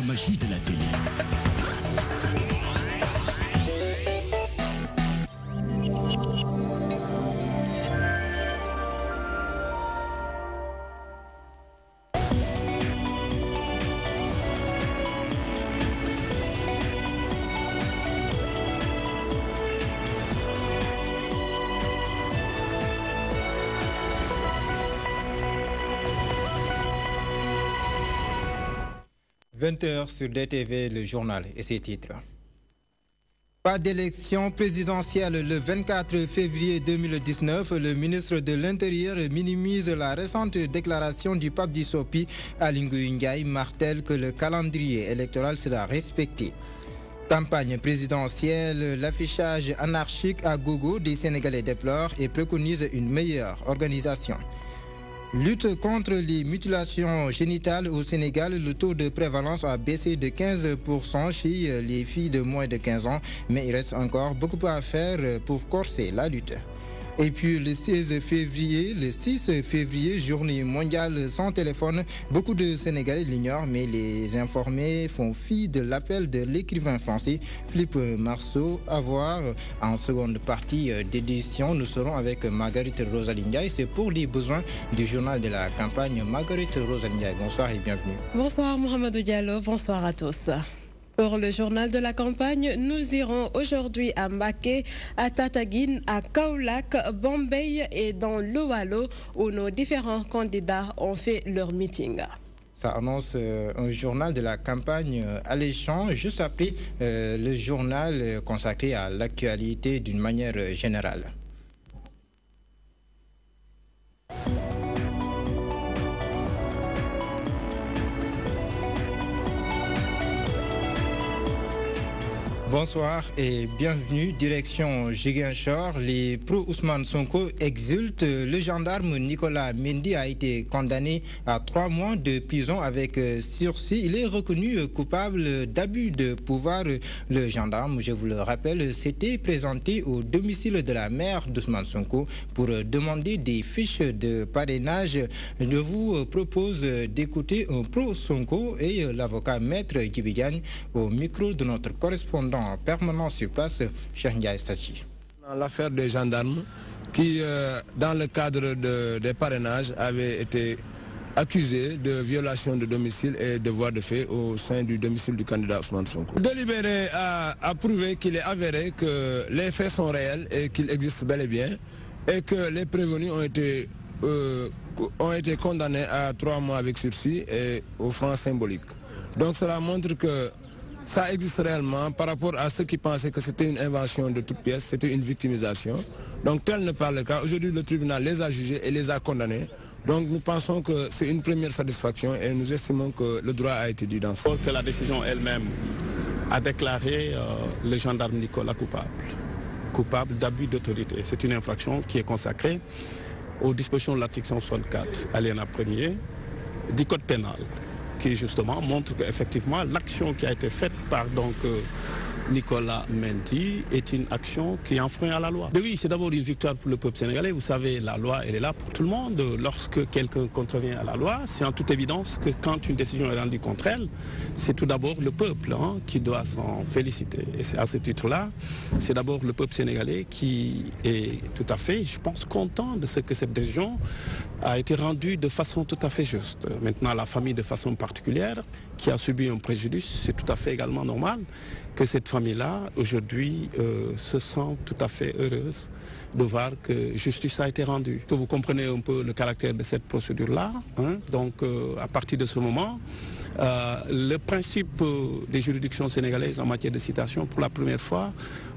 magie de la télé. 20h sur DTV, le journal et ses titres. Pas d'élection présidentielle le 24 février 2019. Le ministre de l'Intérieur minimise la récente déclaration du pape Dissopi à Ngouille martèle que le calendrier électoral sera respecté. Campagne présidentielle, l'affichage anarchique à gogo des Sénégalais déplore et préconise une meilleure organisation. Lutte contre les mutilations génitales au Sénégal, le taux de prévalence a baissé de 15% chez les filles de moins de 15 ans, mais il reste encore beaucoup à faire pour corser la lutte. Et puis le 6 février, journée mondiale sans téléphone. Beaucoup de Sénégalais l'ignorent, mais les informés font fi de l'appel de l'écrivain français Philippe Marceau. À voir en seconde partie d'édition. Nous serons avec Marguerite Rosalindiaï. C'est pour les besoins du journal de la campagne. Marguerite Rosalindiaï, bonsoir et bienvenue. Bonsoir Mohamedou Diallo, bonsoir à tous. Pour le journal de la campagne, nous irons aujourd'hui à Mbaké, à Tataguine, à Kaolack, Bombay et dans l'Oualo où nos différents candidats ont fait leur meeting. Ça annonce un journal de la campagne alléchant, juste après le journal consacré à l'actualité d'une manière générale. Bonsoir et bienvenue, direction Ziguinchor. Les pro-Ousmane Sonko exultent. Le gendarme Nicolas Mendy a été condamné à 3 mois de prison avec sursis. Il est reconnu coupable d'abus de pouvoir. Le gendarme, je vous le rappelle, s'était présenté au domicile de la mère d'Ousmane Sonko pour demander des fiches de parrainage. Je vous propose d'écouter un pro-Sonko et l'avocat maître Djibidiane au micro de notre correspondant en permanence sur place, Cheikh Ndiaye Sachi. L'affaire des gendarmes qui, dans le cadre des parrainages, avaient été accusés de violation de domicile et de voies de fait au sein du domicile du candidat Ousmane Sonko. Le délibéré a prouvé qu'il est avéré que les faits sont réels et qu'ils existent bel et bien et que les prévenus ont été condamnés à 3 mois avec sursis et aux francs symboliques. Donc cela montre que ça existe réellement par rapport à ceux qui pensaient que c'était une invention de toute pièce, c'était une victimisation. Donc tel n'est pas le cas. Aujourd'hui, le tribunal les a jugés et les a condamnés. Donc nous pensons que c'est une première satisfaction et nous estimons que le droit a été dit dans ce cas. Que la décision elle-même a déclaré le gendarme Nicolas coupable d'abus d'autorité. C'est une infraction qui est consacrée aux dispositions de l'article 164, alinéa 1er du code pénal, qui justement montre qu'effectivement l'action qui a été faite par Nicolas Mendy est une action qui enfreint à la loi. Mais oui, c'est d'abord une victoire pour le peuple sénégalais. Vous savez, la loi, elle est là pour tout le monde. Lorsque quelqu'un contrevient à la loi, c'est en toute évidence que quand une décision est rendue contre elle, c'est tout d'abord le peuple qui doit s'en féliciter. Et c'est à ce titre-là, c'est d'abord le peuple sénégalais qui est tout à fait, je pense, content de ce que cette décision a été rendue de façon tout à fait juste. Maintenant, la famille de façon particulière, qui a subi un préjudice, c'est tout à fait également normal que cette famille-là, aujourd'hui, se sent tout à fait heureuse de voir que justice a été rendue. Que vous comprenez un peu le caractère de cette procédure-là. Donc, à partir de ce moment, le principe des juridictions sénégalaises en matière de citation, pour la première fois,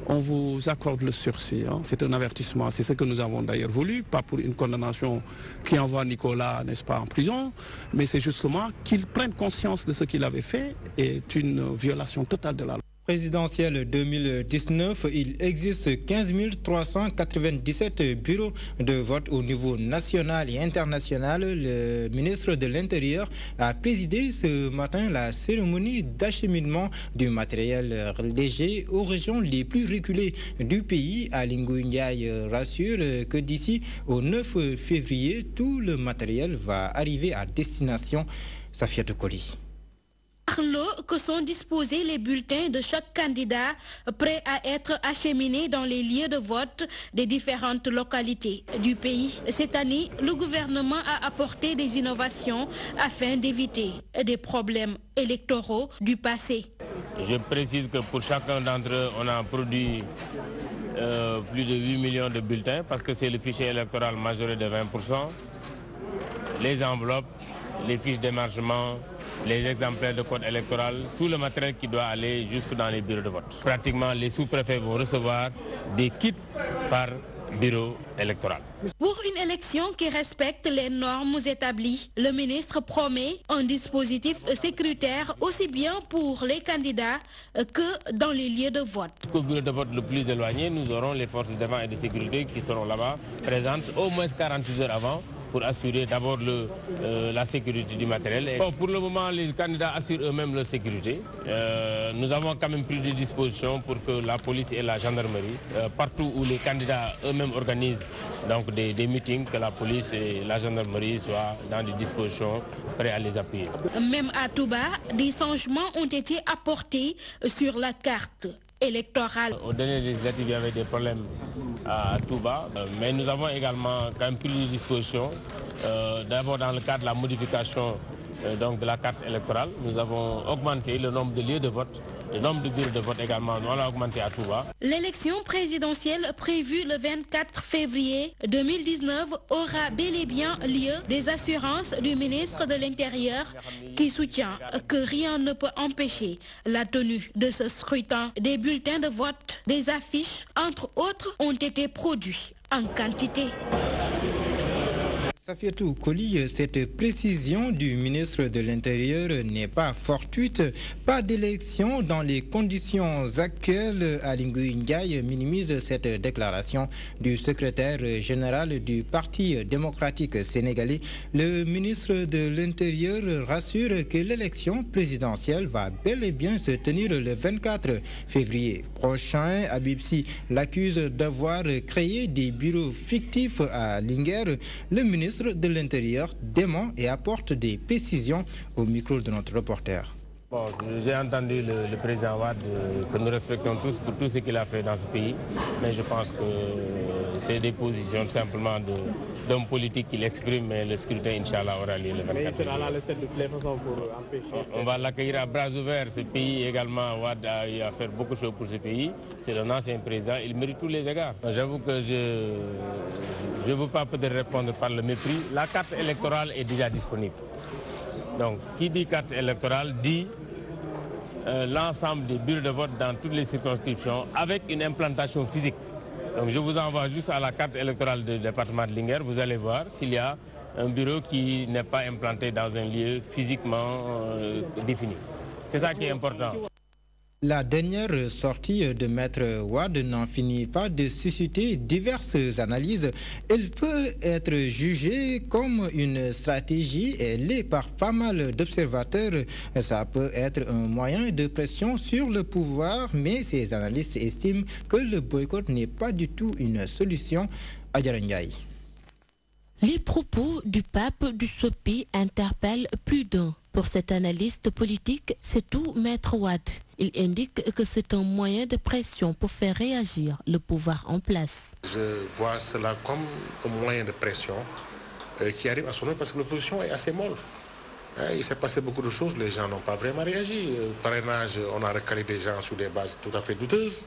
on vous accorde le sursis. C'est un avertissement. C'est ce que nous avons d'ailleurs voulu, pas pour une condamnation qui envoie Nicolas, n'est-ce pas, en prison, mais c'est justement qu'il prenne conscience de ce qu'il avait fait est une violation totale de la loi. Présidentielle 2019, il existe 15 397 bureaux de vote au niveau national et international. Le ministre de l'Intérieur a présidé ce matin la cérémonie d'acheminement du matériel léger aux régions les plus reculées du pays. Aly Ngouille Ndiaye rassure que d'ici au 9 février, tout le matériel va arriver à destination. Safiatou Koli. lot que sont disposés les bulletins de chaque candidat prêts à être acheminés dans les lieux de vote des différentes localités du pays. Cette année, le gouvernement a apporté des innovations afin d'éviter des problèmes électoraux du passé. Je précise que pour chacun d'entre eux, on a produit plus de 8 millions de bulletins parce que c'est le fichier électoral majoré de 20%. Les enveloppes, les fiches d'émargement, les exemplaires de code électoral, tout le matériel qui doit aller jusque dans les bureaux de vote. Pratiquement, les sous-préfets vont recevoir des kits par bureau électoral. Pour une élection qui respecte les normes établies, le ministre promet un dispositif sécuritaire aussi bien pour les candidats que dans les lieux de vote. Au bureau de vote le plus éloigné, nous aurons les forces de défense et de sécurité qui seront là-bas, présentes au moins 48 heures avant, pour assurer d'abord la sécurité du matériel. Pour le moment, les candidats assurent eux-mêmes leur sécurité. Nous avons quand même pris des dispositions pour que la police et la gendarmerie, partout où les candidats eux-mêmes organisent donc des meetings, que la police et la gendarmerie soient dans des dispositions prêts à les appuyer. Même à Touba, des changements ont été apportés sur la carte électorale. Au dernier législatif, il y avait des problèmes à Touba, mais nous avons également quand même pris des dispositions. D'abord dans le cadre de la modification donc de la carte électorale, nous avons augmenté le nombre de lieux de vote, le nombre de bureaux de vote également, on l'a augmenté à Touba. L'élection présidentielle prévue le 24 février 2019 aura bel et bien lieu. Des assurances du ministre de l'Intérieur qui soutient que rien ne peut empêcher la tenue de ce scrutin. Des bulletins de vote, des affiches, entre autres, ont été produits en quantité. Safiatou Koli, cette précision du ministre de l'Intérieur n'est pas fortuite. Pas d'élection dans les conditions actuelles. Alingu Ndiaye minimise cette déclaration du secrétaire général du Parti démocratique sénégalais. Le ministre de l'Intérieur rassure que l'élection présidentielle va bel et bien se tenir le 24 février prochain. Abibsi l'accuse d'avoir créé des bureaux fictifs à Linguère. Le ministre de l'Intérieur dément et apporte des précisions au micro de notre reporter. Bon, j'ai entendu le président Ouad que nous respectons tous pour tout ce qu'il a fait dans ce pays, mais je pense que c'est des positions tout simplement d'hommes politiques qu'il exprime, mais le scrutin, Inch'Allah, aura lieu le 24. Mais il sera là le 7 de toutes les façons pour empêcher. On va l'accueillir à bras ouverts. Ce pays également, Ouad a eu à faire beaucoup de choses pour ce pays. C'est un ancien président, il mérite tous les égards. J'avoue que je ne veux pas peut-être répondre par le mépris. La carte électorale est déjà disponible. Donc, qui dit carte électorale dit l'ensemble des bureaux de vote dans toutes les circonscriptions avec une implantation physique. Donc je vous envoie juste à la carte électorale du département de Linguère, vous allez voir s'il y a un bureau qui n'est pas implanté dans un lieu physiquement défini. C'est ça qui est important. La dernière sortie de Maître Ouad n'en finit pas de susciter diverses analyses. Elle peut être jugée comme une stratégie et l'est par pas mal d'observateurs. Ça peut être un moyen de pression sur le pouvoir, mais ces analystes estiment que le boycott n'est pas du tout une solution. Adjarangaï. Les propos du pape du SOPI interpellent plus d'un. Pour cet analyste politique, c'est tout Maître Ouad. Il indique que c'est un moyen de pression pour faire réagir le pouvoir en place. Je vois cela comme un moyen de pression qui arrive à son nom parce que l'opposition est assez molle. Il s'est passé beaucoup de choses, les gens n'ont pas vraiment réagi. Parrainage, on a recalé des gens sur des bases tout à fait douteuses.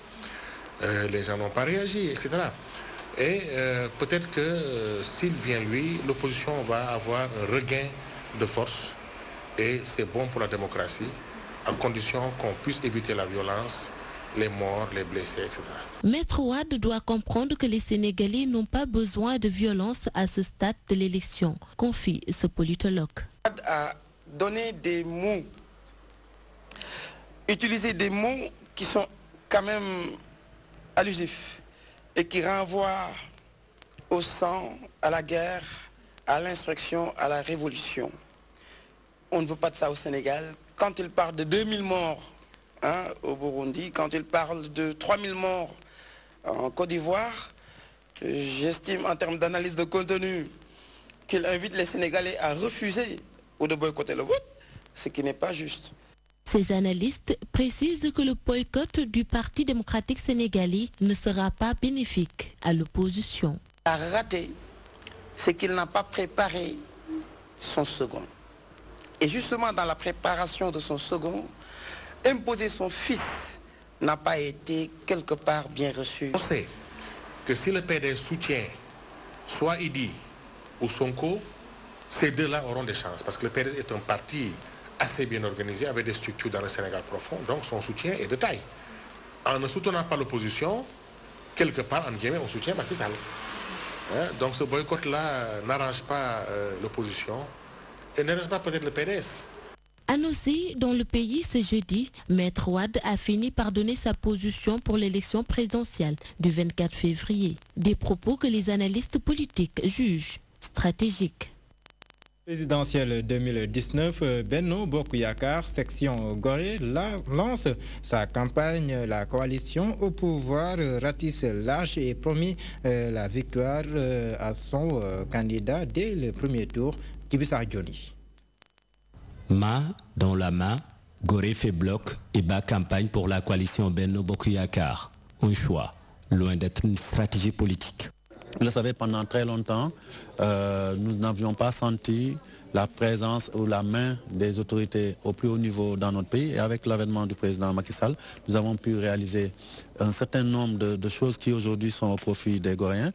Les gens n'ont pas réagi, etc. Et peut-être que s'il vient lui, l'opposition va avoir un regain de force. Et c'est bon pour la démocratie, à condition qu'on puisse éviter la violence, les morts, les blessés, etc. Maître Ouad doit comprendre que les Sénégalais n'ont pas besoin de violence à ce stade de l'élection, confie ce politologue. Ouad a donné des mots, utilisé des mots qui sont quand même allusifs et qui renvoient au sang, à la guerre, à l'insurrection, à la révolution. On ne veut pas de ça au Sénégal. Quand il parle de 2000 morts au Burundi, quand il parle de 3000 morts en Côte d'Ivoire, j'estime en termes d'analyse de contenu qu'il invite les Sénégalais à refuser ou de boycotter le vote, ce qui n'est pas juste. Ces analystes précisent que le boycott du Parti démocratique sénégalais ne sera pas bénéfique à l'opposition. Il a raté, c'est qu'il n'a pas préparé son second. Et justement dans la préparation de son second, imposer son fils n'a pas été quelque part bien reçu. On sait que si le PDS soutient soit Idi ou Sonko, ces deux-là auront des chances. Parce que le PDS est un parti assez bien organisé, avec des structures dans le Sénégal profond, donc son soutien est de taille. En ne soutenant pas l'opposition, quelque part, en guillemets, on soutient Macky Sall. Donc ce boycott-là n'arrange pas l'opposition et n'arrange pas peut-être le PDS. Annoncé dans le pays ce jeudi, Maître Wade a fini par donner sa position pour l'élection présidentielle du 24 février. Des propos que les analystes politiques jugent stratégiques. Présidentielle 2019, Benno Bokk Yakaar, section Gorée, lance sa campagne. La coalition au pouvoir ratisse large et promet la victoire à son candidat dès le premier tour, Kibisa Johnny. Main dans la main, Gorée fait bloc et bat campagne pour la coalition Benno Bokk Yakaar. Un choix, loin d'être une stratégie politique. Vous le savez, pendant très longtemps, nous n'avions pas senti la présence ou la main des autorités au plus haut niveau dans notre pays. Et avec l'avènement du président Macky Sall, nous avons pu réaliser un certain nombre de choses qui aujourd'hui sont au profit des Goréens.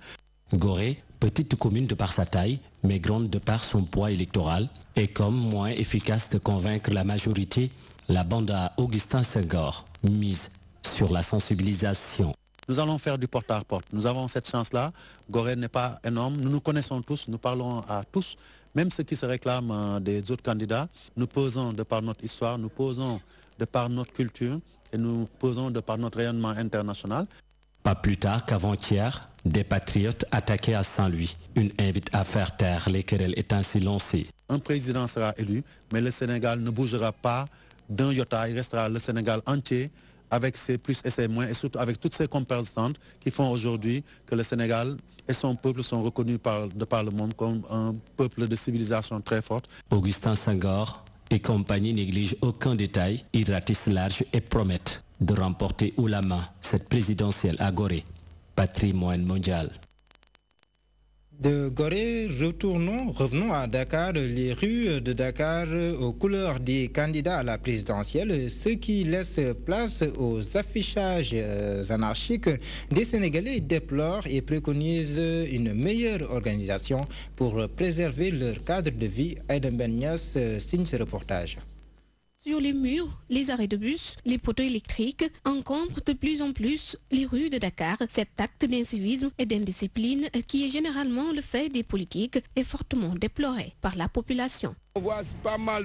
Gorée, petite commune de par sa taille, mais grande de par son poids électoral, est comme moins efficace de convaincre la majorité, la bande à Augustin Senghor mise sur la sensibilisation. Nous allons faire du porte-à-porte. Nous avons cette chance-là. Gorée n'est pas énorme. Nous nous connaissons tous, nous parlons à tous. Même ceux qui se réclament des autres candidats, nous posons de par notre histoire, nous posons de par notre culture et nous posons de par notre rayonnement international. Pas plus tard qu'avant-hier, des patriotes attaqués à Saint-Louis. Une invite à faire taire les querelles est ainsi lancée. Un président sera élu, mais le Sénégal ne bougera pas d'un iota. Il restera le Sénégal entier, avec ses plus et ses moins, et surtout avec toutes ces composantes qui font aujourd'hui que le Sénégal et son peuple sont reconnus de par le monde comme un peuple de civilisation très forte. Augustin Senghor et compagnie négligent aucun détail, ils ratissent large et promettent de remporter haut la main cette présidentielle à Gorée, patrimoine mondial. De Gorée, revenons à Dakar. Les rues de Dakar aux couleurs des candidats à la présidentielle, ce qui laisse place aux affichages anarchiques. Des Sénégalais déplorent et préconisent une meilleure organisation pour préserver leur cadre de vie. Aïda Bennias signe ce reportage. Sur les murs, les arrêts de bus, les poteaux électriques encombrent de plus en plus les rues de Dakar. Cet acte d'incivisme et d'indiscipline, qui est généralement le fait des politiques, est fortement déploré par la population. On voit pas mal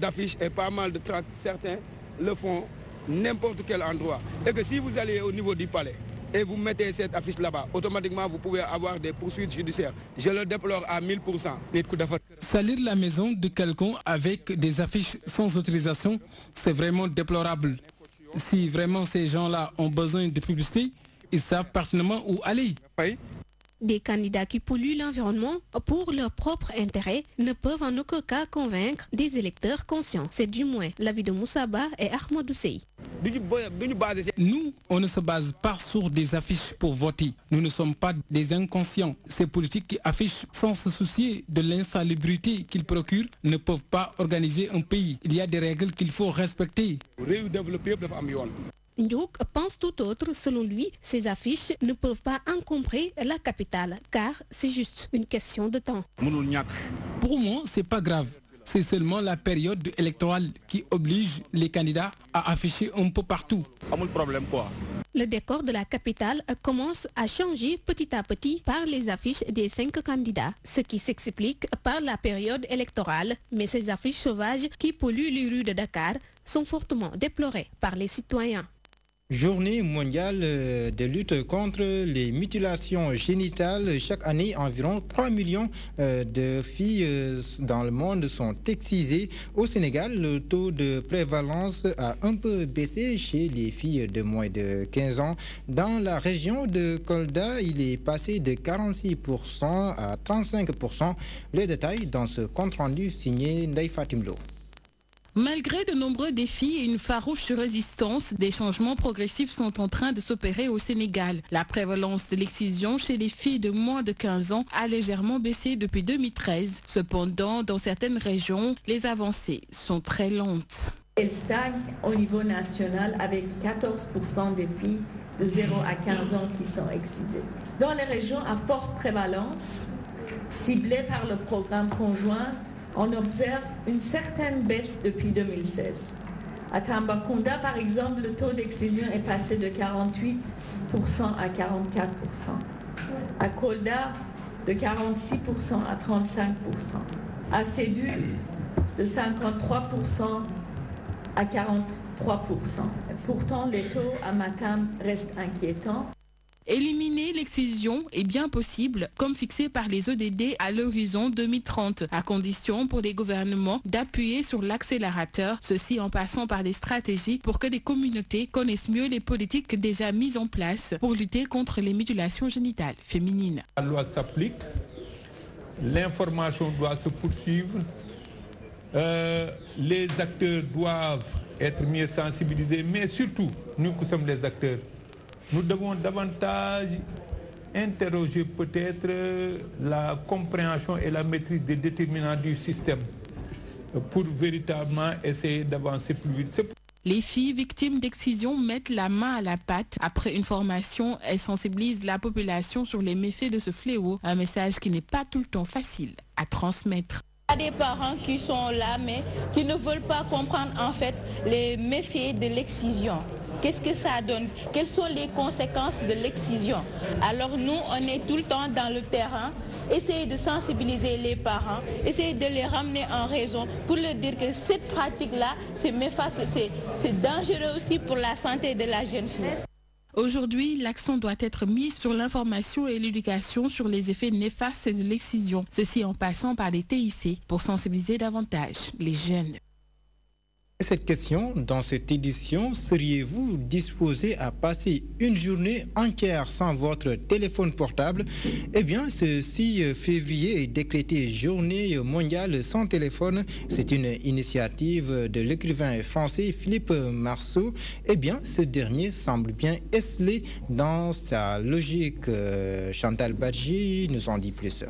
d'affiches et pas mal de tracts. Certains le font n'importe quel endroit. Et que si vous allez au niveau du palais et vous mettez cette affiche là-bas, automatiquement vous pouvez avoir des poursuites judiciaires. Je le déplore à 1000%. Salir la maison de quelqu'un avec des affiches sans autorisation, c'est vraiment déplorable. Si vraiment ces gens-là ont besoin de publicité, ils savent pertinemment où aller. Des candidats qui polluent l'environnement pour leur propre intérêt ne peuvent en aucun cas convaincre des électeurs conscients. C'est du moins l'avis de Moussaba et Ahmadou Sey. Nous, on ne se base pas sur des affiches pour voter. Nous ne sommes pas des inconscients. Ces politiques qui affichent sans se soucier de l'insalubrité qu'ils procurent ne peuvent pas organiser un pays. Il y a des règles qu'il faut respecter. Ndiouk pense tout autre. Selon lui, ces affiches ne peuvent pas encombrer la capitale, car c'est juste une question de temps. Pour moi, c'est pas grave. C'est seulement la période électorale qui oblige les candidats à afficher un peu partout. Le décor de la capitale commence à changer petit à petit par les affiches des 5 candidats, ce qui s'explique par la période électorale. Mais ces affiches sauvages qui polluent les rues de Dakar sont fortement déplorées par les citoyens. Journée mondiale de lutte contre les mutilations génitales. Chaque année, environ 3 millions de filles dans le monde sont excisées. Au Sénégal, le taux de prévalence a un peu baissé chez les filles de moins de 15 ans. Dans la région de Kolda, il est passé de 46% à 35%. Les détails dans ce compte-rendu signé Ndeye Fatim Lo. Malgré de nombreux défis et une farouche résistance, des changements progressifs sont en train de s'opérer au Sénégal. La prévalence de l'excision chez les filles de moins de 15 ans a légèrement baissé depuis 2013. Cependant, dans certaines régions, les avancées sont très lentes. Elle stagne au niveau national avec 14% des filles de 0 à 15 ans qui sont excisées. Dans les régions à forte prévalence, ciblées par le programme conjoint, on observe une certaine baisse depuis 2016. À Tambacounda, par exemple, le taux d'excision est passé de 48% à 44%. À Kolda, de 46% à 35%. À Sédu, de 53% à 43%. Pourtant, les taux à Matam restent inquiétants. Éliminer l'excision est bien possible, comme fixé par les ODD à l'horizon 2030, à condition pour les gouvernements d'appuyer sur l'accélérateur, ceci en passant par des stratégies pour que les communautés connaissent mieux les politiques déjà mises en place pour lutter contre les mutilations génitales féminines. La loi s'applique, l'information doit se poursuivre, les acteurs doivent être mieux sensibilisés, mais surtout, nous qui sommes les acteurs, nous devons davantage interroger peut-être la compréhension et la maîtrise des déterminants du système pour véritablement essayer d'avancer plus vite. Les filles victimes d'excision mettent la main à la pâte. Après une formation, elles sensibilisent la population sur les méfaits de ce fléau, un message qui n'est pas tout le temps facile à transmettre. Il y a des parents qui sont là, mais qui ne veulent pas comprendre en fait les méfaits de l'excision. Qu'est-ce que ça donne? Quelles sont les conséquences de l'excision? Alors nous, on est tout le temps dans le terrain, essayer de sensibiliser les parents, essayer de les ramener en raison pour leur dire que cette pratique-là, c'est méfaste, c'est dangereux aussi pour la santé de la jeune fille. Aujourd'hui, l'accent doit être mis sur l'information et l'éducation sur les effets néfastes de l'excision, ceci en passant par les TIC pour sensibiliser davantage les jeunes. Cette question, dans cette édition, seriez-vous disposé à passer une journée entière sans votre téléphone portable? Eh bien, ce 6 février est décrété Journée mondiale sans téléphone. C'est une initiative de l'écrivain français Philippe Marceau. Eh bien, ce dernier semble bien esselé dans sa logique. Chantal Badji nous en dit plus.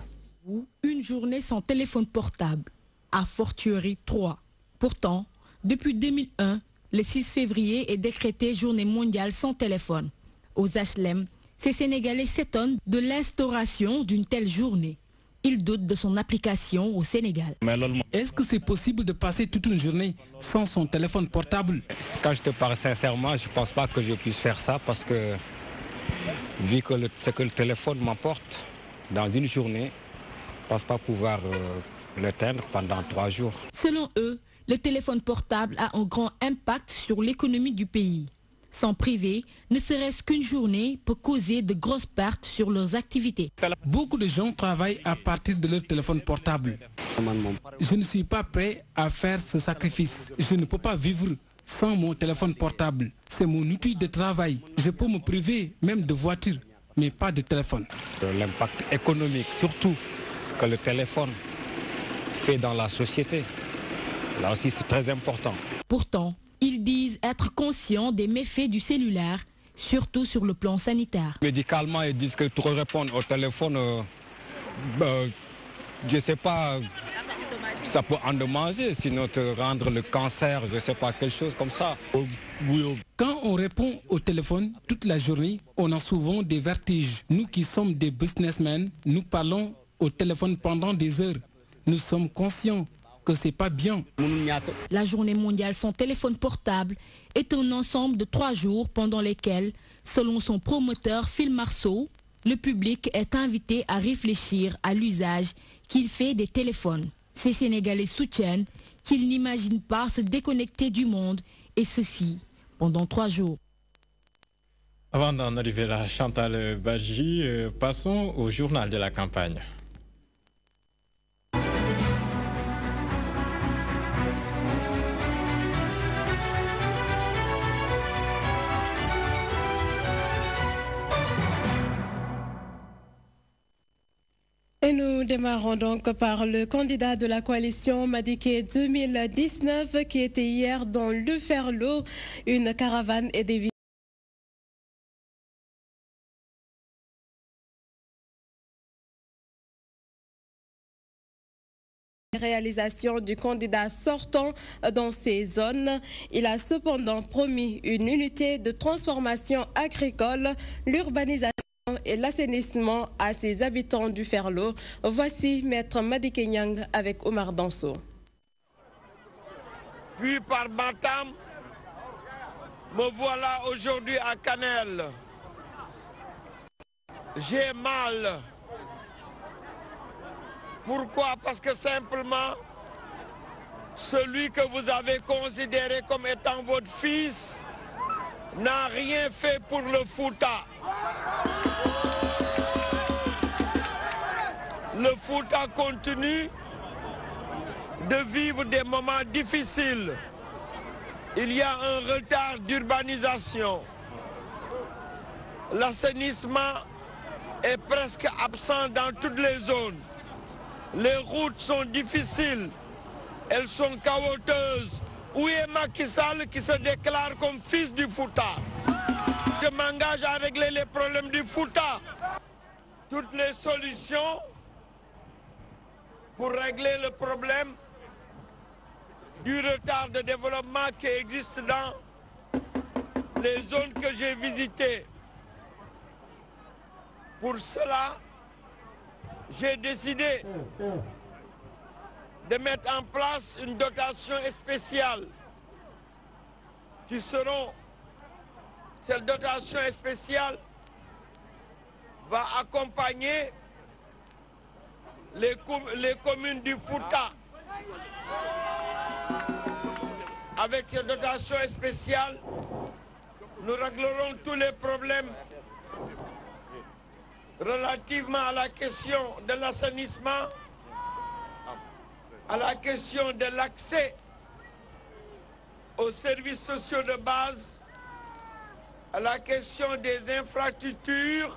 Une journée sans téléphone portable, a fortiori 3. Pourtant, depuis 2001, le 6 février est décrété Journée mondiale sans téléphone. Aux HLM, ces Sénégalais s'étonnent de l'instauration d'une telle journée. Ils doutent de son application au Sénégal. Est-ce que c'est possible de passer toute une journée sans son téléphone portable? Quand je te parle sincèrement, je ne pense pas que je puisse faire ça parce que, vu que ce que le téléphone m'apporte dans une journée, je ne pense pas pouvoir l'éteindre pendant 3 jours. Selon eux, le téléphone portable a un grand impact sur l'économie du pays. Sans priver, ne serait-ce qu'une journée peut causer de grosses pertes sur leurs activités. Beaucoup de gens travaillent à partir de leur téléphone portable. Je ne suis pas prêt à faire ce sacrifice. Je ne peux pas vivre sans mon téléphone portable. C'est mon outil de travail. Je peux me priver même de voiture, mais pas de téléphone. L'impact économique, surtout que le téléphone fait dans la société. Là aussi, c'est très important. Pourtant, ils disent être conscients des méfaits du cellulaire, surtout sur le plan sanitaire. Médicalement, ils disent que pour répondre au téléphone, je ne sais pas, ça peut endommager, sinon te rendre le cancer, je ne sais pas, quelque chose comme ça. Quand on répond au téléphone toute la journée, on a souvent des vertiges. Nous qui sommes des businessmen, nous parlons au téléphone pendant des heures. Nous sommes conscients que c'est pas bien. La journée mondiale sans téléphone portable est un ensemble de 3 jours pendant lesquels, selon son promoteur Phil Marceau, le public est invité à réfléchir à l'usage qu'il fait des téléphones. Ces Sénégalais soutiennent qu'ils n'imaginent pas se déconnecter du monde, et ceci pendant 3 jours. Avant d'en arriver à Chantal Badji, passons au journal de la campagne. Et nous démarrons donc par le candidat de la coalition Madické 2019 qui était hier dans le Ferlo. Une caravane et des réalisation du candidat sortant dans ces zones. Il a cependant promis une unité de transformation agricole, l'urbanisation et l'assainissement à ses habitants du Ferlo. Voici Maître Madické Niang avec Omar Danso. Puis par Matam, me voilà aujourd'hui à Kanel. J'ai mal. Pourquoi? Parce que simplement, celui que vous avez considéré comme étant votre fils n'a rien fait pour le Fouta. Le Fouta continue de vivre des moments difficiles. Il y a un retard d'urbanisation. L'assainissement est presque absent dans toutes les zones. Les routes sont difficiles. Elles sont chaotiques. Où est Macky Sall qui se déclare comme fils du Fouta? Je m'engage à régler les problèmes du Fouta. Toutes les solutions pour régler le problème du retard de développement qui existe dans les zones que j'ai visitées. Pour cela, j'ai décidé de mettre en place une dotation spéciale cette dotation spéciale va accompagner les communes du Fouta. Avec cette dotation spéciale, nous réglerons tous les problèmes relativement à la question de l'assainissement, à la question de l'accès aux services sociaux de base, à la question des infrastructures.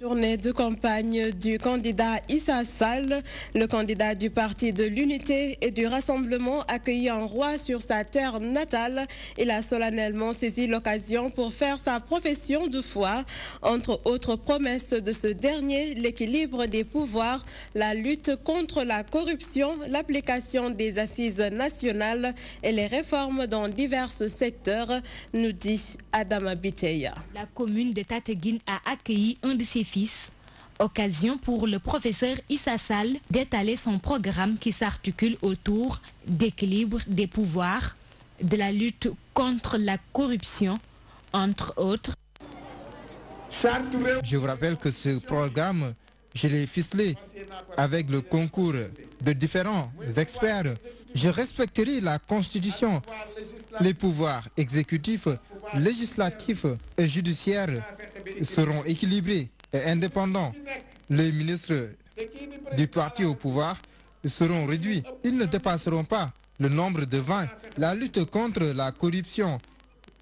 Journée de campagne du candidat Issa Sall, le candidat du Parti de l'Unité et du Rassemblement accueilli en roi sur sa terre natale. Il a solennellement saisi l'occasion pour faire sa profession de foi. Entre autres promesses de ce dernier, l'équilibre des pouvoirs, la lutte contre la corruption, l'application des assises nationales et les réformes dans divers secteurs, nous dit Adama Biteya. La commune de Tataguine a accueilli un de ses fils, occasion pour le professeur Issa Sall d'étaler son programme qui s'articule autour d'équilibre des pouvoirs, de la lutte contre la corruption, entre autres. Je vous rappelle que ce programme, je l'ai ficelé avec le concours de différents experts. Je respecterai la Constitution. Les pouvoirs exécutifs, législatifs et judiciaires seront équilibrés et indépendants. Les ministres du parti au pouvoir seront réduits. Ils ne dépasseront pas le nombre de 20. La lutte contre la corruption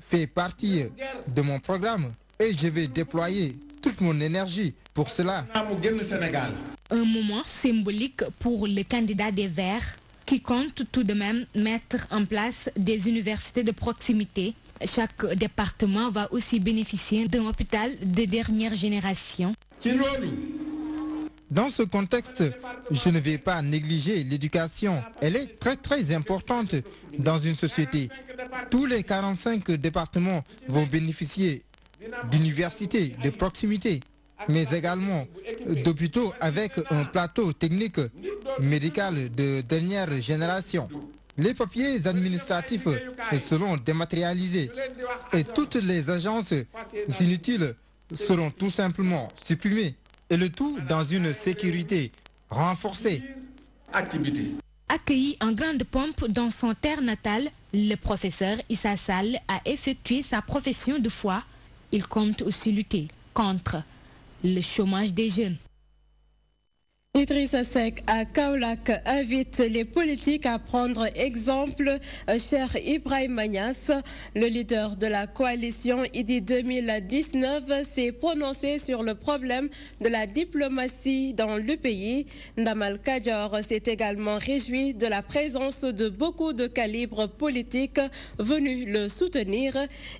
fait partie de mon programme et je vais déployer toute mon énergie pour cela. Un moment symbolique pour le candidat des Verts qui compte tout de même mettre en place des universités de proximité. Chaque département va aussi bénéficier d'un hôpital de dernière génération. Dans ce contexte, je ne vais pas négliger l'éducation. Elle est très importante dans une société. Tous les 45 départements vont bénéficier d'universités de proximité, mais également d'hôpitaux avec un plateau technique médical de dernière génération. Les papiers administratifs seront dématérialisés et toutes les agences inutiles seront tout simplement supprimées. Et le tout dans une sécurité renforcée. Accueilli en grande pompe dans son terre natale, le professeur Issa Sall a effectué sa profession de foi. Il compte aussi lutter contre le chômage des jeunes. Idrissa Seck à Kaolack invite les politiques à prendre exemple. Cher Ibrahim Niasse, le leader de la coalition IDI 2019, s'est prononcé sur le problème de la diplomatie dans le pays. Ndamal Kadior s'est également réjoui de la présence de beaucoup de calibres politiques venus le soutenir.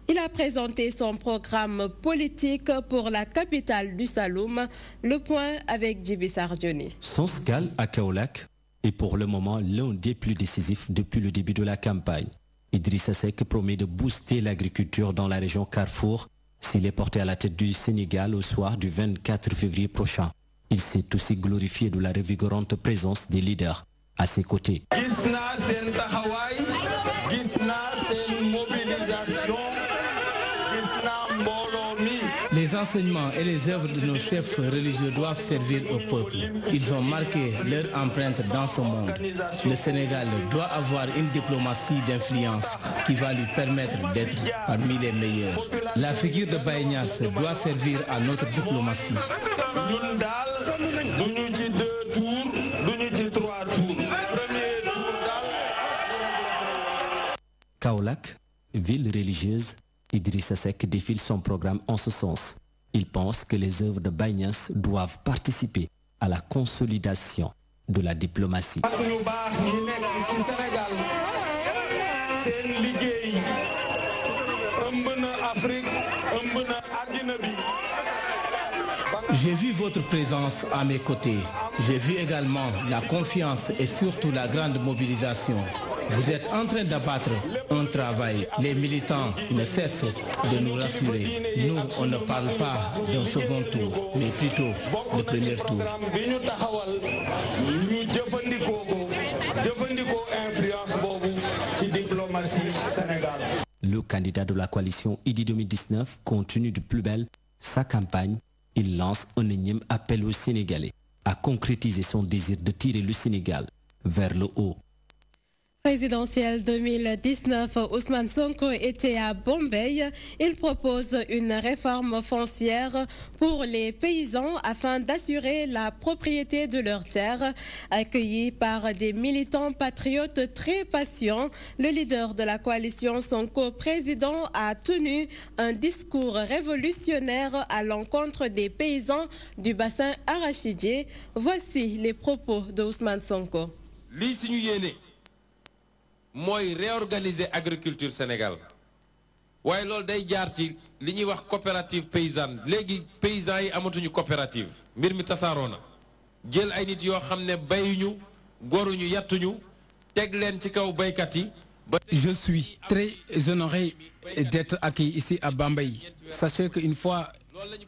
Il a présenté son programme politique pour la capitale du Saloum. Le point avec Djibi Sardioni. Son scale à Kaolack est pour le moment l'un des plus décisifs depuis le début de la campagne. Idrissa Seck promet de booster l'agriculture dans la région Carrefour s'il est porté à la tête du Sénégal au soir du 24 février prochain. Il s'est aussi glorifié de la revigorante présence des leaders à ses côtés. Les enseignements et les œuvres de nos chefs religieux doivent servir au peuple. Ils ont marqué leur empreinte dans ce monde. Le Sénégal doit avoir une diplomatie d'influence qui va lui permettre d'être parmi les meilleurs. La figure de Baye Niasse doit servir à notre diplomatie. Kaolack, ville religieuse, Idrissa Seck défile son programme en ce sens. Il pense que les œuvres de Baye Niasse doivent participer à la consolidation de la diplomatie. J'ai vu votre présence à mes côtés. J'ai vu également la confiance et surtout la grande mobilisation. Vous êtes en train d'abattre un travail. Les militants ne cessent de nous rassurer. Nous, on ne parle pas d'un second tour, mais plutôt du premier tour. Le candidat de la coalition IDI 2019 continue de plus belle sa campagne. Il lance un énième appel aux Sénégalais à concrétiser son désir de tirer le Sénégal vers le haut. Présidentielle 2019, Ousmane Sonko était à Bombay. Il propose une réforme foncière pour les paysans afin d'assurer la propriété de leurs terres. Accueilli par des militants patriotes très patients, le leader de la coalition Sonko président a tenu un discours révolutionnaire à l'encontre des paysans du bassin arachidier. Voici les propos de Ousmane Sonko. Moi réorganiser agriculture Sénégal waaye loolu day jaar ci li ñuy wax coopérative paysanne léegi paysans yi amatuñu coopérative mbir mi tasaaroo na jël ay nit yoo xam ne bayuñu goruñu yattuñu teg leen ci kaw baykat yi. Je suis très honoré d'être accueilli ici à Bambey. Sachez qu'une fois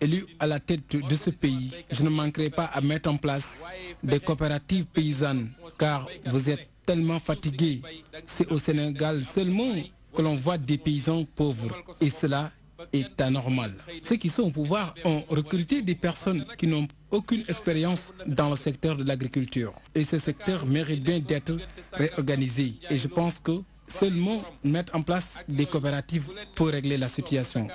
élu à la tête de ce pays, je ne manquerai pas à mettre en place des coopératives paysannes car vous êtes tellement fatigué. C'est au Sénégal seulement que l'on voit des paysans pauvres et cela est anormal. Ceux qui sont au pouvoir ont recruté des personnes qui n'ont aucune expérience dans le secteur de l'agriculture et ce secteur mérite bien d'être réorganisé et je pense que seulement mettre en place des coopératives pour régler la situation.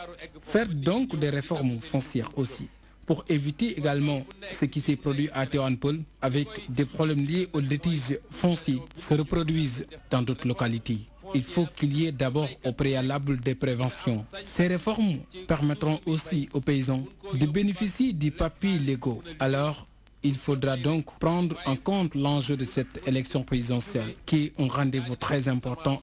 Faire donc des réformes foncières aussi, pour éviter également ce qui s'est produit à Théouane-Peulh avec des problèmes liés aux litiges fonciers se reproduisent dans d'autres localités. Il faut qu'il y ait d'abord au préalable des préventions. Ces réformes permettront aussi aux paysans de bénéficier des papiers légaux. Alors, il faudra donc prendre en compte l'enjeu de cette élection présidentielle qui est un rendez-vous très important.